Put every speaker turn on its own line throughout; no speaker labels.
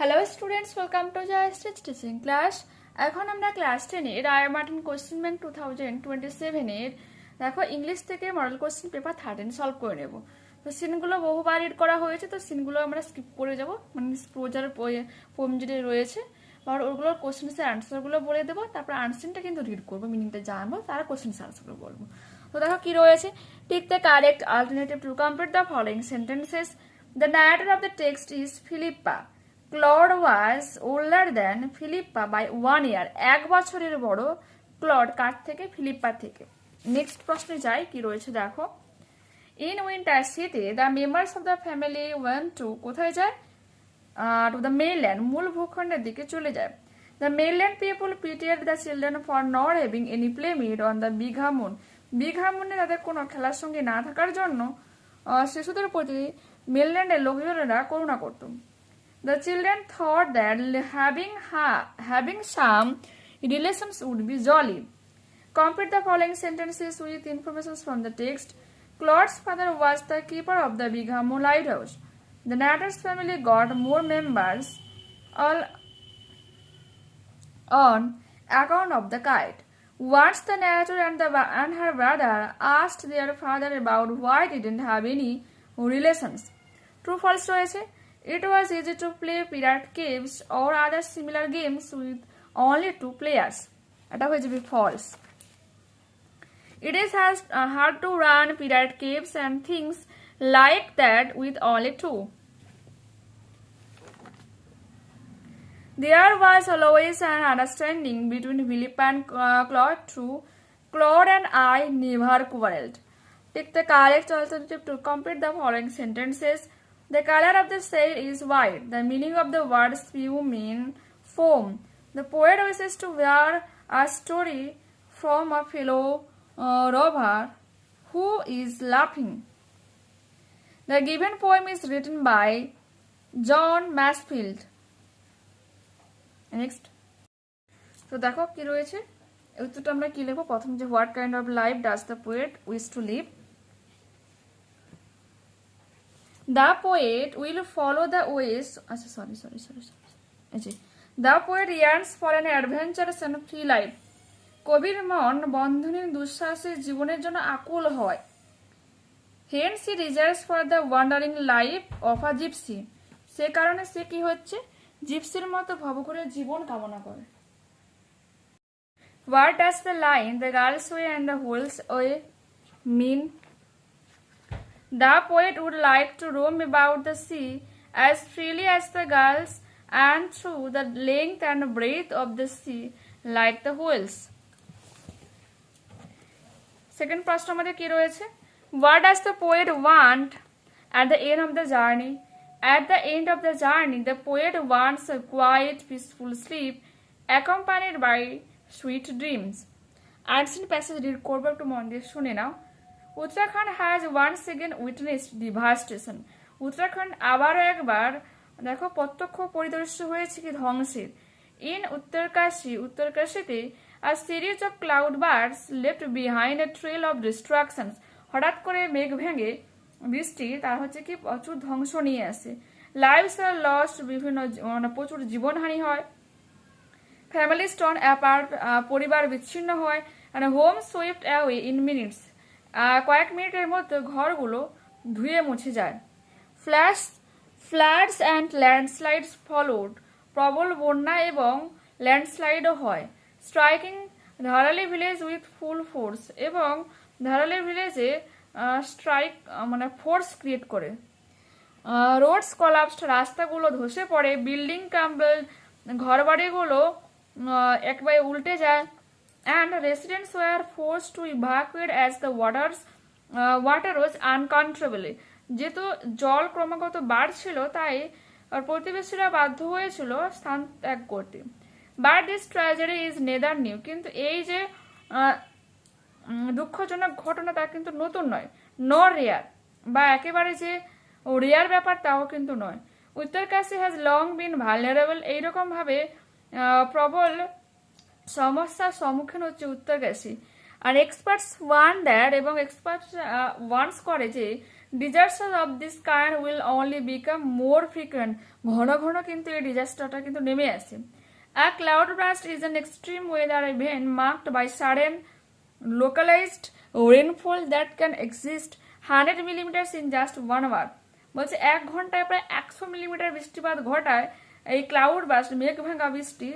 Hello students, welcome to Jayashri teaching class. এখন আমরা class 10 এর রায়মার্টিন কোশ্চেন ব্যাংক 2027 এর দেখো ইংলিশ থেকে মডেল কোশ্চেন পেপার 13 সলভ করে নেব। তো সিনগুলো বহুবার রিড করা হয়েছে, তো সিনগুলো আমরা স্কিপ করে যাব, মানে প্রোজার পোয়েম যেটা রয়েছে আর ওগুলোর কোশ্চেন্সের আনসারগুলো বলে দেবো, তারপর আনসারটা কিন্তু রিড করবো, মিনিংটা জানবো, তার কোশ্চেন্সের আনসারগুলো বলবো। তো দেখো কি রয়েছে, tick the correct alternative to complete the following sentences. The narrator of the text is Philippa. Claude was older than Philippa by 1 year। 1 বছরের বড় ক্লড কার থেকে? ফিলিপ্পা থেকে। নেক্সট প্রশ্নে যাই, কি রয়েছে দেখো। ইন উইন্টার শীতে the members of the family went to, কোথায় যায়? টু দ্য মেইনল্যান্ড, মূল ভূখণ্ডের দিকে চলে যায়। The mainland people pitied the children for not having any playmate on the Bigha moon. Bigha মুনে তাদের কোনো খেলার সঙ্গে না থাকার জন্য শিশুদের প্রতি মেইনল্যান্ডের লোকজনেরা করুণা করত। The children thought that having some relations would be jolly. Complete the following sentences with information from the text. Claude's father was the keeper of the Bighamo lighthouse. The narrator's family got more members all on account of the kite. Once the narrator and her brother asked their father about why they didn't have any relations. True false রয়েছে। It was easy to play pirate caves or other similar games with only 2 players. এটা হয়ে যাবে false. It is hard to run pirate caves and things like that with only 2. There was always an understanding between Philip and Claude too. Claude and I never quarreled. Take the correct alternative to complete the following sentences. The color of the sail is white. The meaning of the word spew mean foam. The poet wishes to hear a story from a fellow rover who is laughing. The given poem is written by John Masefield. Next. তো দেখো কি রয়েছে, উত্তরটা আমরা কি লিখবো? প্রথম যে what kind of life does the poet wish to live? The poet will follow the ways. The poet yearns for an adventurous and free life. কবির মন বন্ধনের দুঃসাহসী জীবনের জন্য আকুল হয়। Hence he desires for the wandering life of a gypsy. সে কারণে সে কি হচ্ছে? জিপসির মতো ভবঘুরে জীবন কামনা করে। What does the line the girls way and the whales way mean? The poet would like to roam about the sea as freely as the girls and through the length and breadth of the sea like the whales. Second প্রশ্ন আমাদের কি রয়েছে? What does the poet want at the end of the journey? At the end of the journey, the poet wants a quiet, peaceful sleep accompanied by sweet dreams. Ancient passage read করবো, একটু মন দিয়ে শুনে নাও। Uttarakhand has once again witnessed devastation. Uttarakhand আবারও একবার দেখো প্রত্যক্ষ পরিদর্শিত হয়েছে কি? ধ্বংসের। ইন উত্তরকাশীতে a series of cloud bursts left behind a trail of destructions. হঠাৎ করে মেঘ ভেঙে বৃষ্টি তার হচ্ছে কি প্রচুর ধ্বংস নিয়ে আসে। লাইভস আর লস্ট, বিভিন্ন প্রচুর জীবনহানি হয়। ফ্যামিলিজ টর্ন অ্যাপার্ট, পরিবার বিচ্ছিন্ন হয়। আর home swept away in minutes, কয়েক মিনিটের মধ্যে ঘরগুলো ধুয়ে মুছে যায়। ফ্লাডস অ্যান্ড ল্যান্ডস্লাইডস ফলোড, প্রবল বন্যা এবং ল্যান্ডস্লাইডও হয়। Striking Dharali village with full force, এবং ধারালি ভিলেজে স্ট্রাইক ফোর্স ক্রিয়েট করে। রোডস কলাপসড, রাস্তাগুলো ধসে পড়ে। বিল্ডিং ক্রাম্বল, ঘরবাড়িগুলো একবারে উল্টে যায়। And residents were forced to evacuate as the water was uncontrollably. যেহেতু জল ক্রমাগত বাড়ছিল, তাই প্রতিবেশীরা বাধ্য হয়েছিল স্থান ত্যাগ করতে। But this tragedy is neither new. কিন্তু এই যে দুঃখজনক ঘটনা তা কিন্তু নতুন নয়। নর রেয়ার, বা একেবারে যে রেয়ার ব্যাপার তাও কিন্তু নয়। Uttarkashi has long bin vulnerable, এইরকম ভাবে প্রবল সমস্যার সম্মুখীন হচ্ছে উত্তরকাশী। আর এক্সপার্টস ওয়ান দ্যাট, এবং এক্সপার্ট ওয়ান্স করে যে disaster of this kind will only become more frequent, ঘন ঘন কিন্তু এই ডিজাস্টারটা কিন্তু নেমে আসে। A cloud burst is an extreme weather event marked by sudden localized rainfall that can exist 100 millimeters in just 1 hour. বলছে 1 ঘন্টায় প্রায় 100 মিলিমিটার বৃষ্টিপাত ঘটায় এই ক্লাউড বাস্ট, মেঘ ভাঙা বৃষ্টি।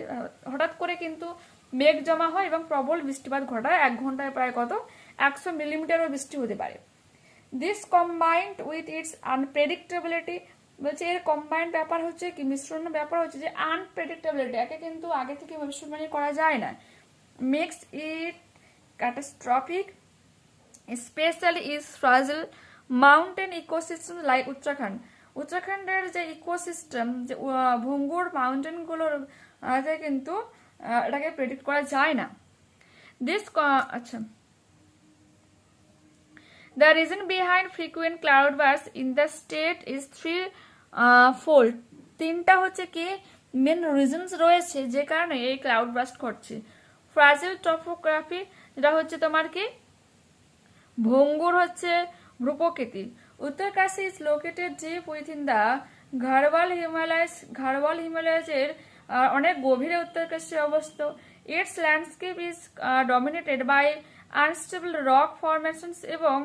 হঠাৎ করে কিন্তু মেঘ জমা হয় এবং প্রবল বৃষ্টিপাত ঘটায়, 1 ঘন্টায় প্রায় কত 100 মিলিমিটারও বৃষ্টি হতে পারে। দিস কম্বাইন্ড উইথ ইটস আনপ্রেডিক্টেবিলিটি, বলছে এর কম্বাইন্ড ব্যাপার হচ্ছে কি, মিশ্রণ ব্যাপার হচ্ছে যে আনপ্রেডিক্টেবিলিটি, একে কিন্তু আগে থেকে ভবিষ্যৎবাণী করা যায় না, makes it catastrophic specially is fragile mountain ecosystem like Uttarakhand. উত্তরাখণ্ডের যে ইকোসিস্টেম, যে ভঙ্গুর মাউন্টেনগুলোর কিন্তু এটাকে প্রেডিক্ট করা যায় না। দিস আচ্ছা, the reason behind frequent cloudbursts in the state is threefold. তিনটা হচ্ছে কি মেন রিজনস রয়েছে যে কারণে এই ক্লাউড বাস্ট ঘটছে। ফ্রাজিল টপোগ্রাফি, যেটা হচ্ছে তোমার কি ভঙ্গুর হচ্ছে ভূপ্রকৃতি। Uttarkashi is located deep within the Garhwal হিমালয়ের অনেক গভীরে উত্তরকাশী অবস্থিত। Its landscape is dominated by unstable rock formations, এবং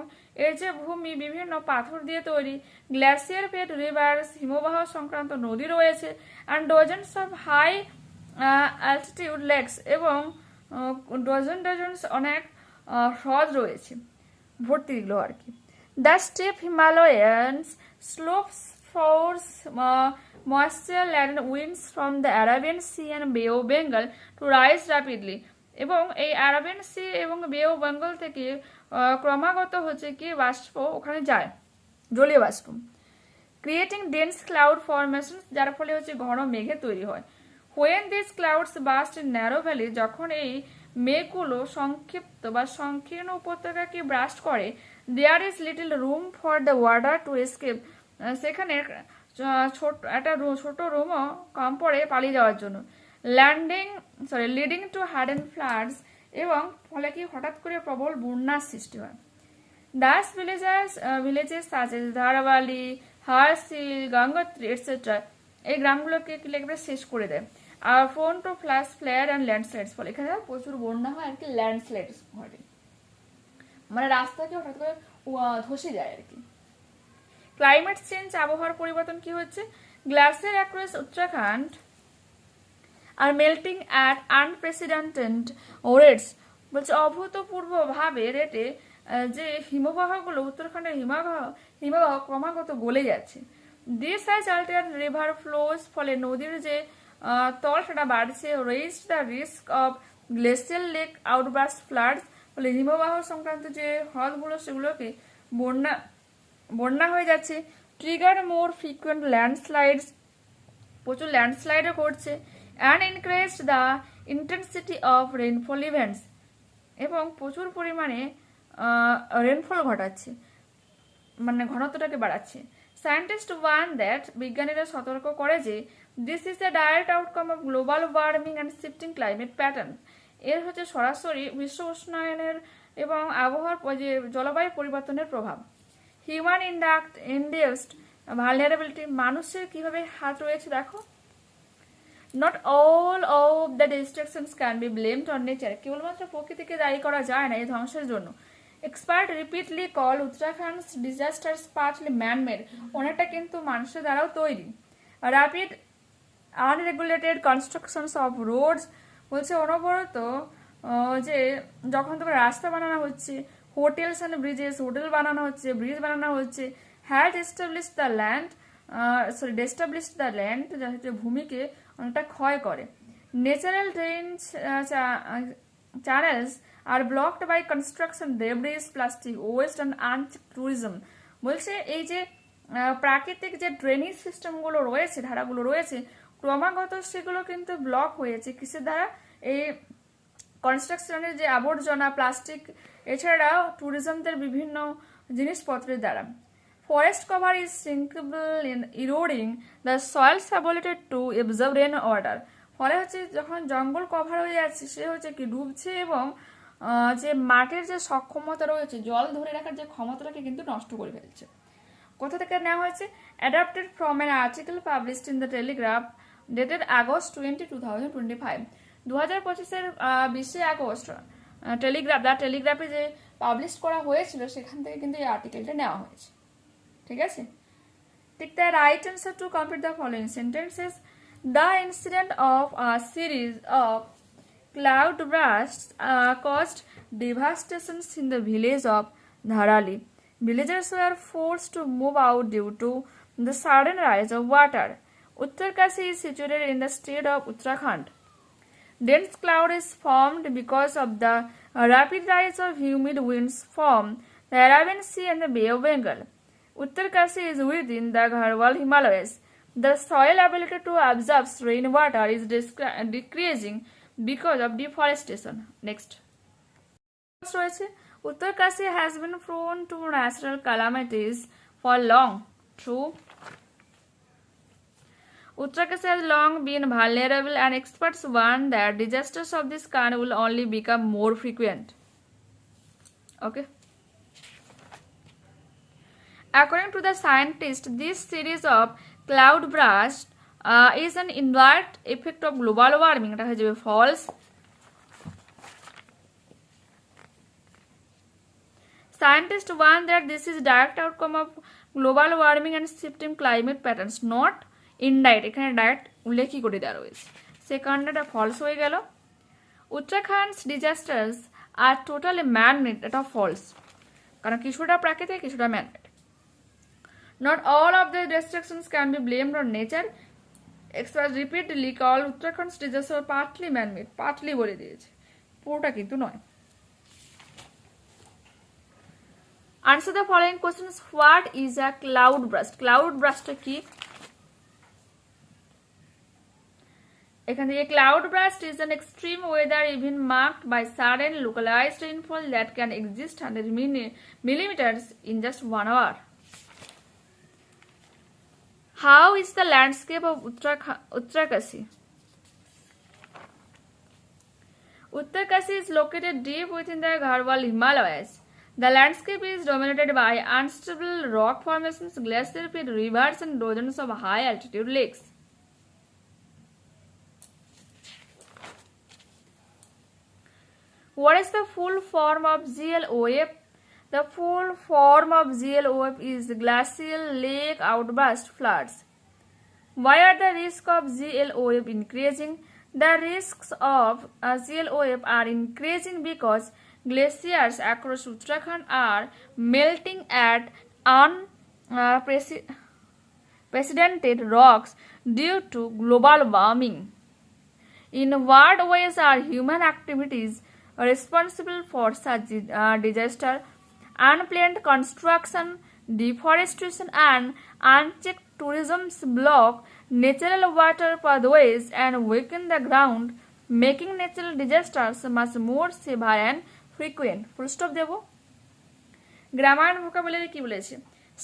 এর যে ভূমি বিভিন্ন পাথর দিয়ে তৈরি। গ্লেসিয়ার ফেড রিভার্স, হিমবাহ সংক্রান্ত নদী রয়েছে। And dozens of high altitude lakes, এবং ডজনস অনেক হ্রদ রয়েছে, ভর্তি দিল আর কি। The steep Himalayans slopes force moisture laden winds from the Arabian Sea and Bay of Bengal to rise rapidly, এবং এই আরাবিয়ান সি এবং বে অফ বেঙ্গল থেকে ক্রমাগত হচ্ছে কি বাষ্প ওখানে যায়, জলীয় বাষ্প, ক্রিয়েটিং ডেন্স ক্লাউড ফরমেশন, যার ফলে হচ্ছে ঘন মেঘে তৈরি হয়। When this clouds burst in narrow valley, যখন এই মেঘগুলো সংক্ষিপ্ত বা সংকীর্ণ উপত্যকাকে ব্রাস্ট করে, there is little room for the water to escape, সেখানে একটা ছোট রুমও কম পড়ে পালিয়ে যাওয়ার জন্য। লিডিং টু হাডেন ফ্লাডস, এবং ফলে কি হঠাৎ করে প্রবল বন্যার সৃষ্টি হয়। Thus villages such as Dharali, Harsil, Gangotri etcetera, এই গ্রামগুলোকে একেবারে শেষ করে দেয়। আর prone to flash flood and landslides, ফলে এখানে প্রচুর বন্যা হয় আর কি, ল্যান্ডস্লাইডস ঘটে, মানে রাস্তাকে হঠাৎ করে ধসে যায় আর কি। ক্লাইমেট চেঞ্জ, আবহাওয়ার পরিবর্তন কি হচ্ছে, glacier across Uttarakhand are melting at unprecedented rates, বলছে অভূতপূর্ব ভাবে রেটে যে হিমবাহগুলো, উত্তরাখণ্ডের হিমবাহ ক্রমাগত গলে যাচ্ছে। This has altered river flows, ফলে নদীর যে তল সেটা বাড়ছে। Raise the risk of glacial lake outburst floods, ফলে হিমবাহ সংক্রান্ত যে হ্রদগুলো সেগুলোকে বন্যা হয়ে যাচ্ছে। ট্রিগার মোর ফ্রিকুয়েন্ট ল্যান্ডস্লাইডস, প্রচুর ল্যান্ডস্লাইডও করছে। And increase the intensity of rainfall events, এবং প্রচুর পরিমাণে রেনফল ঘটাচ্ছে, মানে ঘনত্বটাকে বাড়াচ্ছে। সায়েন্টিস্ট ওয়ার্ন দ্যাট, বিজ্ঞানীরা সতর্ক করে যে this is the direct outcome of global warming and shifting climate pattern, এর হচ্ছে সরাসরি বিশ্ব উষ্ণায়নের এবং আবহাওয়ার যে জলবায়ু পরিবর্তনের প্রভাব। হিউম্যান ইন্ডিউসড ভালনারেবিলিটি, মানুষের কিভাবে হাত রয়েছে দেখো। Not all of the destructions can be blamed on nature, কেবলমাত্র প্রকৃতিকে দায়ী করা যায় না এই ধ্বংসের জন্য। Expert repeatedly call Uttarakhand disasters partly manmade, অনেকটা কিন্তু মানুষের দ্বারাও তৈরি। Rapid unregulated constructions of roads, বলছে অনবরত যে যখন তোমার রাস্তা বানানো হচ্ছে, হোটেলস অ্যান্ড ব্রিজেস, হোটেল বানানো হচ্ছে, ব্রিজ বানানো হচ্ছে, হ্যাড এস্টাবলিশড দ্য ল্যান্ড যা হচ্ছে ভূমিকে অনেকটা ক্ষয় করে। Natural drains channels are blocked by construction, debris, plastic waste and uncheck tourism, বলছে এই যে প্রাকৃতিক যে ড্রেনেজ সিস্টেমগুলো রয়েছে, ধারাগুলো রয়েছে, ক্রমাগত সেগুলো কিন্তু ব্লক হয়েছে কিসের দ্বারা, এই কনস্ট্রাকশনের যে আবর্জনা, প্লাস্টিক, এছাড়াও ট্যুরিজমদের বিভিন্ন জিনিসপত্রের দ্বারা। Forest cover is sinkable in eroding the soil's ability to absorb rain water, ফলে হচ্ছে যখন জঙ্গল কভার হয়ে যাচ্ছে সে হচ্ছে কি ডুবছে, এবং যে মাটির যে সক্ষমতা রয়েছে, জল ধরে রাখার যে ক্ষমতাটাকে কিন্তু নষ্ট করে ফেলছে। কোথা থেকে নেওয়া হয়েছে? Adapted from an article published in the Telegraph dated August 20, 2025। 2025-এর 20 আগস্ট টেলিগ্রাফে যে পাবলিশ করা হয়েছিল সেখান থেকে কিন্তু এই আর্টিকেলটা নেওয়া হয়েছে। ঠিক আছে, Take the right answer to complete the following sentences. The incident of a series of cloud bursts caused devastations in the village of Dharali. Villagers were forced to move out due to the sudden rise of water. Uttarkasi is situated in the state of Uttarakhand. Dense cloud is formed because of the rapid rise of humid winds from the Arabian Sea and the Bay of Bengal. Uttarkasi is within the Howrah Himalayas. The soil ability to absorb rainwater is decreasing because of deforestation. Next. Uttarkasi has been prone to natural calamities for long. True. Uttarkasi has long been vulnerable and experts warn that disasters of this kind will only become more frequent. Okay. According to the scientists, this series of cloud bursts is an indirect effect of global warming. এটা হয়ে যাবে false. Scientists warn that this is direct outcome of global warming and shifting climate patterns, not indirect. এখানে direct উল্লেখই করে দেওয়া রয়েছে। সেকেন্ডটা false হয়ে গেল। Uttarakhand's disasters are totally man-made. এটা ফলস, কারণ কিছুটা প্রাকৃতিক কিছুটা man-made. Not all of the destructions can be blamed on nature. Experts repeatedly call Uttarakhand's disaster partly man-made. Partly বলে দিয়েছে, পুরোটা কিন্তু নয়। Answer the following questions. What is a cloud burst? Cloud burst কি? এখান থেকে cloud burst is an extreme weather event marked by sudden localized rainfall that can exist 100 millimeters in just 1 hour. How is the landscape of Uttarkasi? Uttarkasi is located deep within the Howrah Himalayas. The landscape is dominated by unstable rock formations, glacier-fed rivers, and dozens of high-altitude lakes. What is the full form of GLOF? The full form of GLOF is glacial lake outburst floods. Why are the risks of GLOF increasing? The risks of GLOF are increasing because glaciers across Uttarakhand are melting at unprecedented rocks due to global warming. In what ways are human activities responsible for such disaster? Unplanned construction, deforestation, and unchecked tourism block natural water pathways and weaken the ground, making natural disasters much more severe and frequent. Full stop দেব। Grammar and vocabulary কি বলেছে?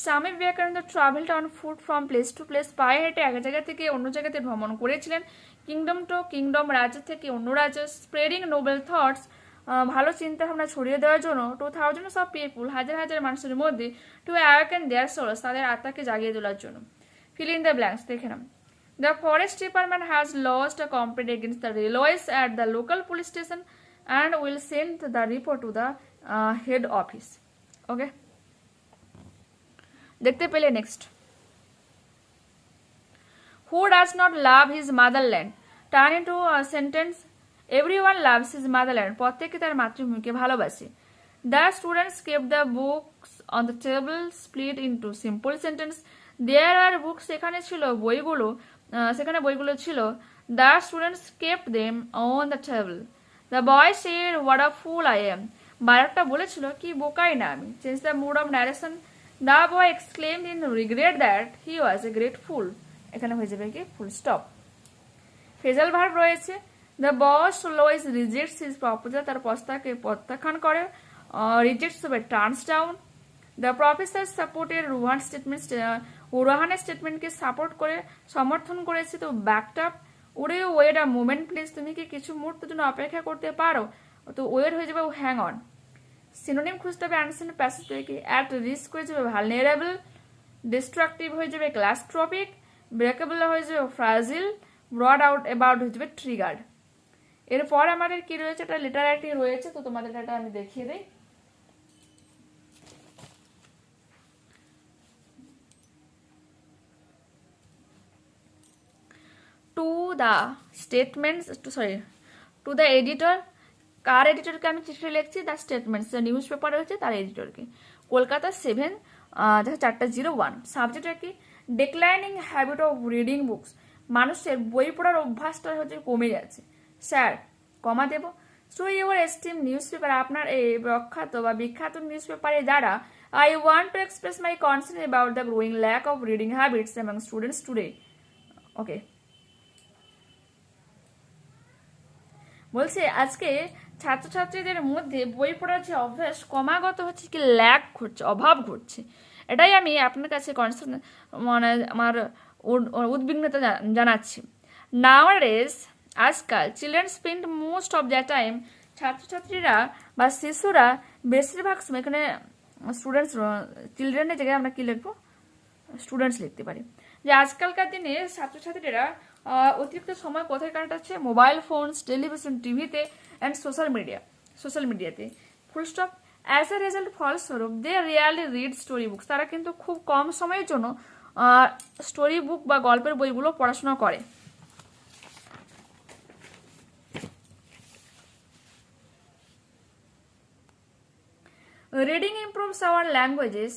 Swami Vivekananda travelled on foot from place to place. পায়ে হেঁটে এক জায়গা থেকে অন্য জায়গাতে ভ্রমণ করেছিলেন। কিংডম টু কিংডম, রাজ্য থেকে অন্য রাজ্য। স্প্রেডিং নোবেল থটস, ভালো চিন্তা ভাবনা ছড়িয়ে দেওয়ার জন্য। 2000 অফ পিপুল, হাজার হাজার মানুষের মধ্যে। টু অ্যাওয়াকেন দেয়ার সোলস, তাদের আত্মাকে জাগিয়ে তোলার জন্য। ফিল ইন দ্য ব্ল্যাঙ্কস দেখে নাম। The forest department has lost a complaint against the railways at the local police station and will send the report to the head office. Okay, দেখতে পেলে next. Who does not love his motherland? Turn into a sentence. Everyone loves his motherland. প্রত্যেকে তার মাতৃভূমিকে ভালোবাসে। The students kept the books on the table, split into simple sentence. There are books, সেখানে ছিল বইগুলো, সেখানে বইগুলো ছিল। The students kept them on the table. The boy said, "What a fool I am." বালকটা বলেছিল, কি বোকাই না আমি। Change the mood of narration. The boy exclaimed in regret that he was a great fool. এখানে হয়ে যাবে কি full stop. Phrasal verb রয়েছে। The boss always rejects his proposal. তার প্রস্তাবকে প্রত্যাখ্যান করে। Rejects হবে turns down. The professor supported Rohan's statement. রোহানের স্টেটমেন্টকে সাপোর্ট করে সমর্থন করেছে। তো backed up. ওরে ওয়েট আ মোমেন্ট প্লিজ, তুমি কি কিছু মুহূর্তের জন্য অপেক্ষা করতে পারো? তো ওয়েট হয়ে যাবে হ্যাং অন। সিনোনিম খুঁজতে হবে অ্যান্সার প্যাসেজ থেকে। অ্যাট রিস্ক হয়ে যাবে ভালনারেবল। ডিস্ট্রাকটিভ হয়ে যাবে ক্লাস্ট্রোপিক, ব্রেকেবল হয়ে যাবে ফ্রাজিল, ব্রড আউট অ্যাবাউট হয়ে যাবে ট্রিগার্ড। এরপর আমাদের কি রয়েছে, এটা লিটারেটি রয়েছে, তো তোমাদের এটা আমি দেখিয়ে দিই। To the statements, to the editor, কার এডিটরকে আমি চিঠি লিখছি? দ্য স্টেটমেন্টস, নিউজ পেপার রয়েছে তার এডিটরকে। কলকাতা 7, 401। সাবজেক্টটা কি? Declining habit of reading books, মানুষের বই পড়ার অভ্যাসটা হচ্ছে কমে যাচ্ছে। স্যার, কমা দেব। So your esteem news, আপনার এই প্রখ্যাত বা বিখ্যাত নিউজ পেপারের দ্বারা I want to express my concern about the growing lack of reading habits among students today. Okay, বলছে আজকে ছাত্রছাত্রীদের মধ্যে বই পড়ার যে অভ্যাস ক্রমাগত হচ্ছে কি ল্যাক ঘটছে, অভাব ঘটছে। এটাই আমি আপনার কাছে কনসার্ন, মানে আমার উদ্বিগ্নতা জানাচ্ছি। নাওয়াডেজ, আজকাল children spend most of the time, ছাত্রছাত্রীরা বা শিশুরা বেশিরভাগ সময়, এখানে স্টুডেন্টস, চিলড্রেনের জায়গায় আমরা কি লিখবো? স্টুডেন্টস লিখতে পারি। যে আজকালকার দিনে ছাত্রছাত্রীরা অতিরিক্ত সময় কোথায় কাটাচ্ছে? মোবাইল ফোনস, টেলিভিশন, টিভিতে অ্যান্ড সোশ্যাল মিডিয়াতে। Full stop. As a result, ফলস্বরূপ দে রিয়ালি রিড স্টোরি বুকস, তারা কিন্তু খুব কম সময়ের জন্য স্টোরি বুক বা গল্পের বইগুলো পড়াশোনা করে। Reading improves our languages,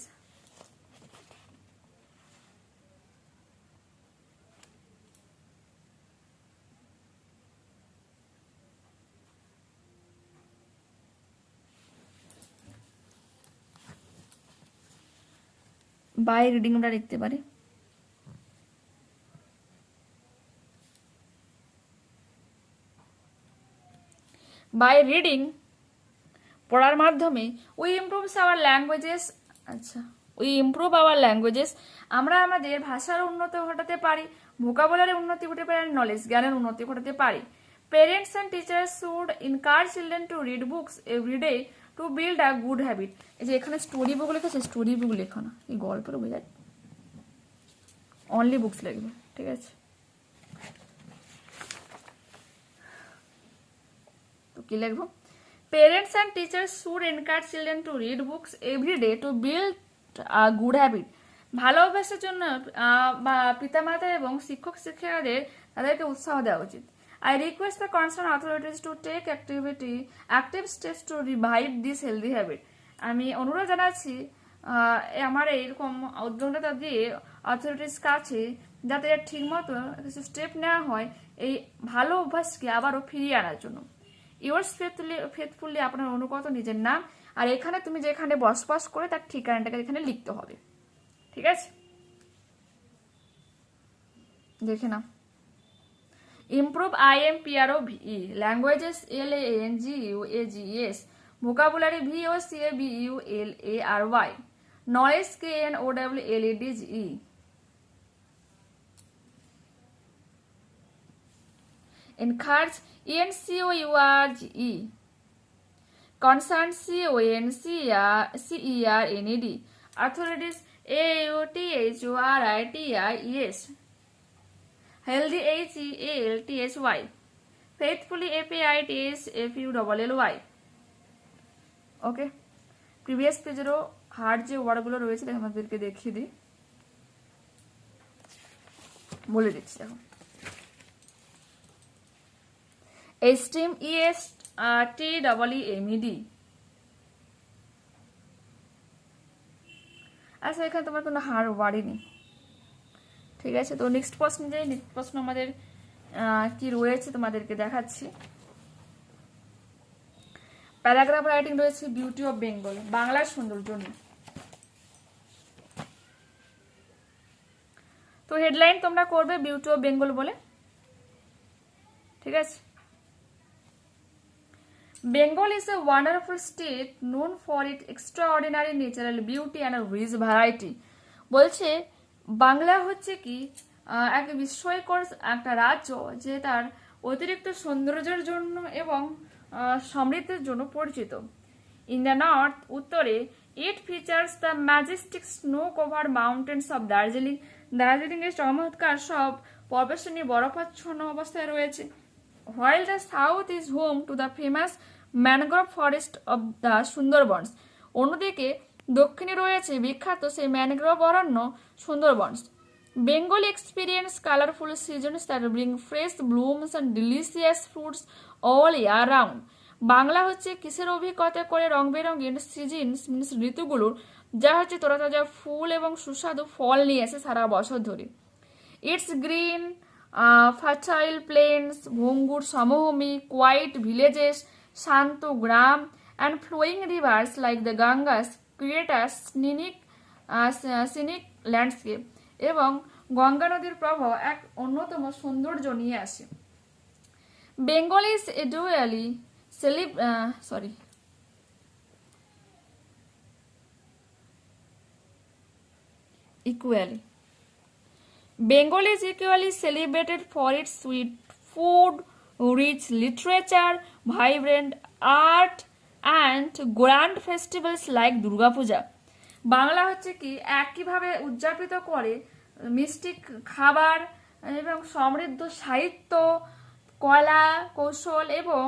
by reading আমরা লিখতে পারি। বাই রিডিং, পড়ার মাধ্যমে উই ইমপ্রুভস আওয়ার ল্যাঙ্গুয়েজেস, আচ্ছা, উই ইমপ্রুভ আওয়ার ল্যাঙ্গুয়েজেস, আমরা আমাদের ভাষার উন্নতি ঘটাতে পারি, ভোকাবুলারির উন্নতি ঘটাতে পারি, নলেজ, জ্ঞানের উন্নতি ঘটাতে পারি। Parents and teachers should encourage children to read books everyday to build a good habit. এই যে এখানে স্টোরি বুক লিখেছে, স্টোরি বুক লেখো না, এই গল্পের বই যায়, অনলি বুকস লিখবে, ঠিক আছে? তো কি লিখবো? Parents and teachers should encourage children to read books every day to build a good habit. ভালো অভ্যাসের জন্য বা পিতামাতা এবং শিক্ষক শিক্ষিকাদের তাদেরকে উৎসাহ দেওয়া উচিত। I request the concerned authorities to take active steps to revive this healthy habit. আমি অনুরোধ জানাচ্ছি আমার এইরকম উদ্যোগটা দিয়ে অথরিটিস কাছে, যাতে ঠিকমতো কিছু স্টেপ নেওয়া হয় এই ভালো অভ্যাসকে আবারও ফিরিয়ে আনার জন্য। ইয়োর্স ফেথফুলি, আপনার অনুগত নিজের নাম, আর এখানে তুমি যেখানে বসবাস করে তার ঠিকানাটাকে এখানে লিখতে হবে, ঠিক আছে? দেখে না। Improve IMPROVE, languages LANGUAGES, vocabulary VOCABULARY, knowledge KNOWLEDGE, encourage ENCOURGE, concern CONCERNED, authorities AUTHORITIES, healthy HEALTHY, faithfully FAITSFULLY। ওকে, প্রিভিয়াস পেজেরও হার্ড যে ওয়ার্ডগুলো রয়েছে আমাদেরকে দেখিয়ে দিই, বলে দিচ্ছি। দেখো, এস্টিম ESTEEMED। আচ্ছা, এখানে তোমার কোনো হার্ড ওয়ার্ডই নেই, ঠিক আছে? তো নেক্সট প্রশ্ন যাই। নেক্সট প্রশ্ন আমাদের কি রয়েছে তোমাদেরকে দেখাচ্ছি। প্যারাগ্রাফ রাইটিং রয়েছে বিউটি অফ বেঙ্গল, বাংলার সৌন্দর্য নিয়ে। তো হেডলাইন তোমরা করবে বিউটি অফ বেঙ্গল বলে, ঠিক আছে? Bengal is a wonderful state known for its extraordinary natural beauty and a rich variety. বলছে বাংলা হচ্ছে কি এক বিস্ময়কর একটা রাজ্য, যে তার অতিরিক্ত সৌন্দর্যের জন্য এবং সমৃদ্ধির জন্য পরিচিত। ইন দ্য নর্থ, উত্তরে, It features the majestic snow-covered mountains of Darjeeling. Darjeeling এর চমৎকার সব পর্বতশ্রেণী বরফাচ্ছন্ন অবস্থায় রয়েছে। While the south is home to the famous mangrove forest of the Sundarbans. অন্যদিকে দক্ষিণে রয়েছে বিখ্যাত সেই mangrove Aranya Sundarbans. Bengal experience colorful seasons that bring fresh blooms and delicious fruits all year round. Bangla হচ্ছে কিসের অভিজ্ঞতা করে রং বেরঙের সিজনস মিনস ঋতুগুলোর, যা হচ্ছে তরতাজা ফুল এবং সুস্বাদু ফল নিয়ে আসে সারা বছর ধরে। ইটস গ্রিন ফার্টাইল প্লেন্স, ভঙ্গুর সমভূমি, কোয়াইট ভিলেজেস, শান্ত গ্রাম and flowing rivers like the Ganges create a scenic landscape. এবং গঙ্গা নদীর প্রবাহ এক অন্যতম সৌন্দর্য নিয়ে আসে। Bengal is equally Bengal is equally celebrated for its sweet food, rich literature, vibrant art, and grand festivals like Durga Puja. Bangla হচ্ছে কি একইভাবে উদযাপিত করে মিষ্টি খাবার এবং সমৃদ্ধ সাহিত্য, কলা কৌশল এবং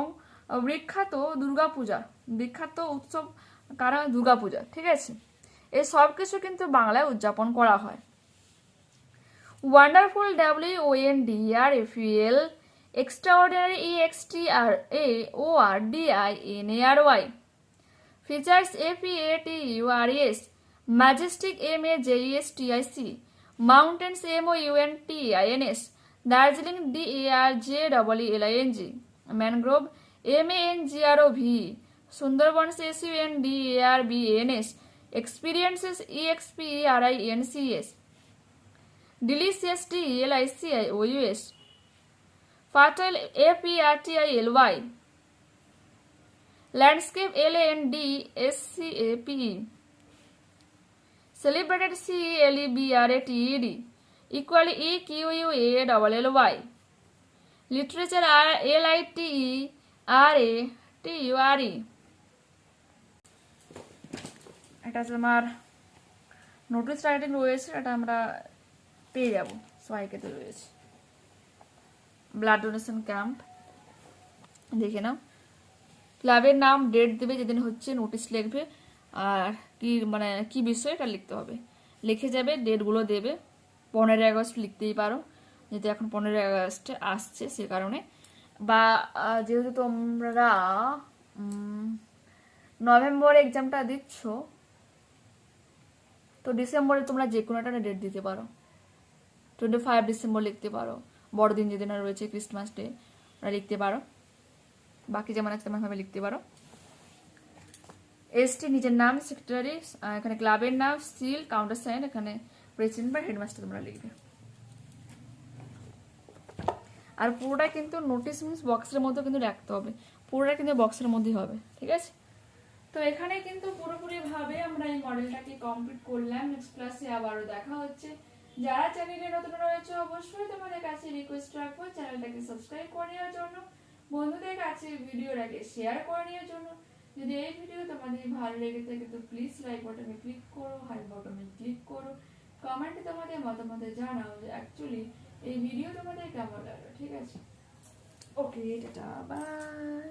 বিখ্যাত দুর্গাপূজা, বিখ্যাত উৎসব কারণ দুর্গাপূজা। ঠিক আছে, এই সব কিছু কিন্তু বাংলায় উদযাপন করা হয়। Wonderful WONDERFUL, extraordinary EXTRAORDINARY, features FEATURES, majestic MAJESTIC, mountains MOUNTAINS, Darjeeling DARJEELING, mangrove MANGROV, Sundarbans SUNDARBNS, experiences EXPERINCES, delicious DELICIOUS, fertile FERTILY, landscape LANDSCAPE, celebrated CELEBRATED, equally EQUALLY, literature LITERATURE। এটা আমার নোটিস রাইটিং রয়েছে, এটা আমরা পেয়ে যাব সবাইকে তো রয়েছে। ব্লাড ডোনেশন ক্যাম্প দেখে নাও, ক্লাবের নাম, ডেট দেবে যেদিন হচ্ছে, নোটিশ লিখবে আর কি মানে কি বিষয় এটা লিখতে হবে, লিখে যাবে, ডেটগুলো দেবে। 15 আগস্ট লিখতেই পারো, যেহেতু এখন 15 আগস্টে আসছে সে কারণে, বা যেহেতু তোমরা নভেম্বর এক্সামটা দিচ্ছ তো ডিসেম্বরে তোমরা যে কোনো একটা ডেট দিতে পারো, 25 ডিসেম্বর লিখতে পারো, বড়দিন যেদিন রয়েছে ক্রিসমাস ডে ওরা লিখতে পারো, বাকি যেমন আছে তেমনভাবে লিখতে পারো। এসটি নিজের নাম, সেক্রেটারি, এখানে ক্লাবের নাম, সিল, কাউন্টার সাইন, এখানে প্রেসিডেন্ট বা হেডমাস্টার তোমরা লিখবে। আর পুরোটা কিন্তু নোটিস মিনস বক্সের মধ্যে কিন্তু রাখতে হবে, পুরোটা কিন্তু বক্সের মধ্যেই হবে। ঠিক আছে, তো এখানে কিন্তু পুরোপুরি ভাবে আমরা এই মডেলটাকে কমপ্লিট করলাম। নেক্সট ক্লাসে আবারও দেখা হচ্ছে। যারা চ্যানেলে নতুন রয়েছে অবশ্যই তোমাদের কাছে রিকোয়েস্ট রাখবো চ্যানেলটাকে সাবস্ক্রাইব করে নেওয়ার জন্য, বন্ধুদের কাছে ভিডিওটাকে শেয়ার করে নেওয়ার জন্য। যদি এই ভিডিও তোমাদের ভালো লেগে থাকে তো প্লিজ লাইক বাটনে ক্লিক করো, হাই বাটনে ক্লিক করো, কমেন্টে তোমাদের মতামত জানাও যে অ্যাকচুয়ালি এই ভিডিও তোমাদের কেমন লাগলো। ঠিক আছে, ওকে, টাটা, বাই।